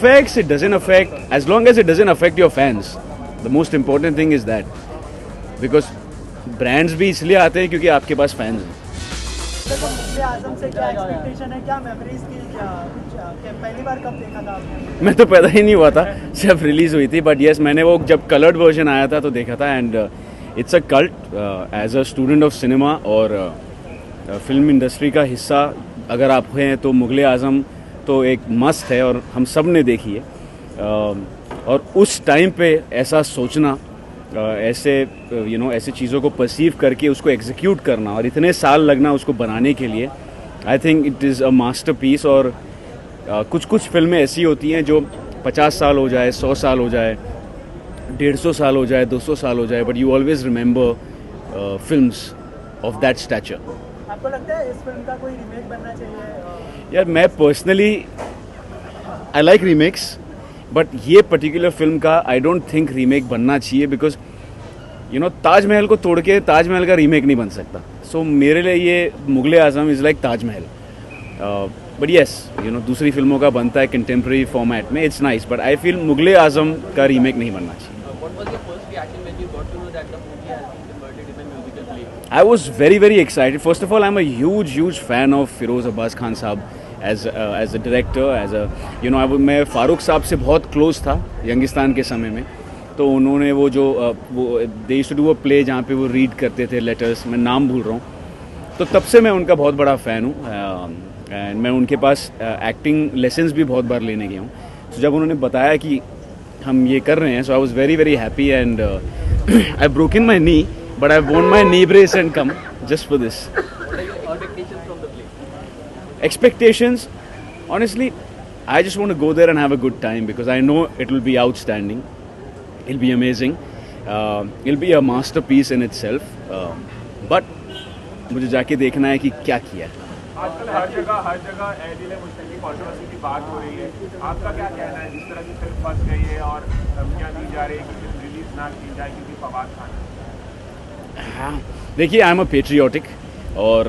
affects, it doesn't affect, as long as it doesn't affect your fans. The most important thing is that. Because brands भी इसलिए आते हैं क्योंकि आपके पास fans हैं. देखो मुगले आजम से क्या एक्सपेक्टेशन है, क्या मेमोरीज की, क्या पहली बार कब देखा था आपने? मैं तो पैदा ही नहीं हुआ था जब रिलीज़ हुई थी, बट यस मैंने वो जब कलर्ड वर्जन आया था तो देखा था. And it's a cult. As a student of cinema और फिल्म इंडस्ट्री का हिस्सा अगर आप हैं तो मुगले आजम तो एक मस्त है और हम सब ने देखी है. और उस टाइम पे ऐसा सोचना, ऐसे ऐसे चीज़ों को परसीव करके उसको एग्जीक्यूट करना और इतने साल लगना उसको बनाने के लिए, I think it is a masterpiece. और कुछ कुछ फिल्में ऐसी होती हैं जो 50 साल हो जाए, 100 साल हो जाए, 150 साल हो जाए, 200 साल हो जाए, but you always remember films of that stature. आपको लगता है इस फिल्म का कोई रीमेक बनना चाहिए? यार मैं personally I like remakes, but ये पर्टिकुलर फिल्म का आई डोंट थिंक रीमेक बनना चाहिए. बिकॉज ताजमहल को तोड़ के ताजमहल का रीमेक नहीं बन सकता. सो मेरे लिए ये मुगले आजम is like Taj Mahal. But yes दूसरी फिल्मों का बनता है कंटेम्प्रेरी फॉर्मेट में, it's nice, but I feel Mughal e आजम का रीमेक नहीं बनना चाहिए. I was very, very excited. First of all, I'm a huge fan of Feroz Abbas Khan साहब as a director, as a मैं फारूक साहब से बहुत क्लोज था यंगिस्तान के समय में. तो उन्होंने वो they used to do a play जहाँ पे वो रीड करते थे लेटर्स, मैं नाम भूल रहा हूँ. तो तब से मैं उनका बहुत बड़ा फ़ैन हूँ. एंड मैं उनके पास एक्टिंग लेसन्स भी बहुत बार लेने गया हूँ. तो जब उन्होंने बताया कि हम ये कर रहे हैं, so I was very very happy. And I broken my knee, but I've worn my knee brace and come just for this. What are your expectations from the play? Expectations? Honestly, I just want to go there and have a good time because I know it will be outstanding. It'll be amazing. It'll be a masterpiece in itself. But मुझे जाके देखना है कि क्या किया है. आजकल हर जगह ए दिल है मुश्किल की कंट्रोवर्सी की बात हो रही है. आपका क्या कहना है जिस तरह की फिल्म फंस गई है और धमकियां दी जा रही है कि फिल्म रिलीज ना की जाए क्योंकि फवाद खान? देखिए आई एम अ पेट्रियाटिक और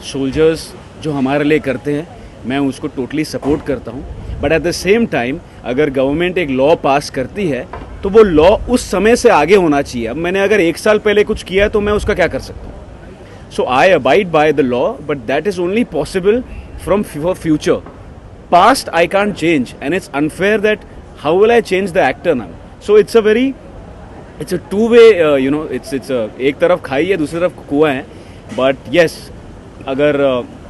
सोल्जर्स जो हमारे लिए करते हैं मैं उसको टोटली सपोर्ट करता हूँ. But at the same time अगर गवर्नमेंट एक लॉ पास करती है तो वो लॉ उस समय से आगे होना चाहिए. अब मैंने अगर 1 साल पहले कुछ किया तो मैं उसका क्या कर सकता हूँ? So I abide by the law, but that is only possible from future. Past I can't change and it's unfair that how will I change the actor now. So it's a two way, it's एक तरफ खाई है दूसरी तरफ कुआं है. But yes अगर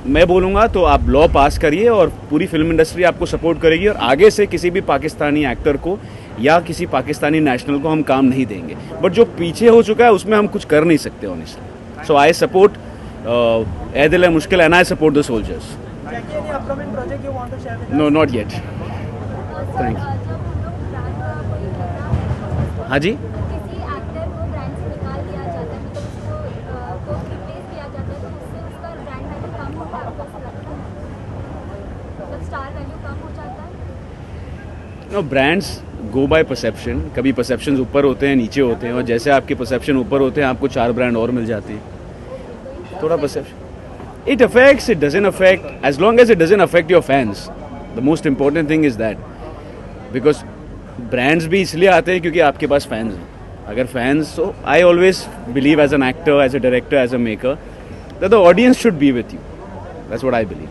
मैं बोलूँगा तो आप लॉ पास करिए और पूरी फिल्म इंडस्ट्री आपको सपोर्ट करेगी और आगे से किसी भी पाकिस्तानी एक्टर को या किसी पाकिस्तानी नेशनल को हम काम नहीं देंगे. बट जो पीछे हो चुका है उसमें हम कुछ कर नहीं सकते honestly. So I support A Dil Hai Mushkil and I support the soldiers. No not yet. Thank you. हाँ जी. Brands go by perception. कभी परसेप्शन ऊपर होते हैं, नीचे होते हैं, और जैसे आपके परसेप्शन ऊपर होते हैं आपको 4 ब्रांड और मिल जाती है. थोड़ा perception, it affects, it doesn't affect, as long as it doesn't affect your fans. The most important thing is that. Because brands भी इसलिए आते हैं क्योंकि आपके पास फैंस हैं. अगर fans, so I always believe as an actor, as a director, as a maker, that the audience should be with you. That's what I believe.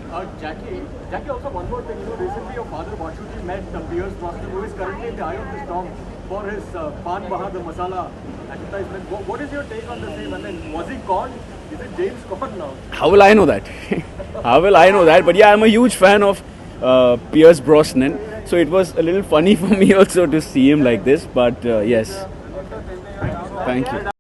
Jackie, also one more thing, recently your father Bashuji met Pierce Brosnan, who is currently in the eye of the storm for his Pan Bahadur Masala advertisement. What is your take on the same? I mean, was he caught? Is it James Caan now? How will I know that? How will I know that? But yeah, I'm a huge fan of Pierce Brosnan, so it was a little funny for me also to see him like this. But yes, thank you.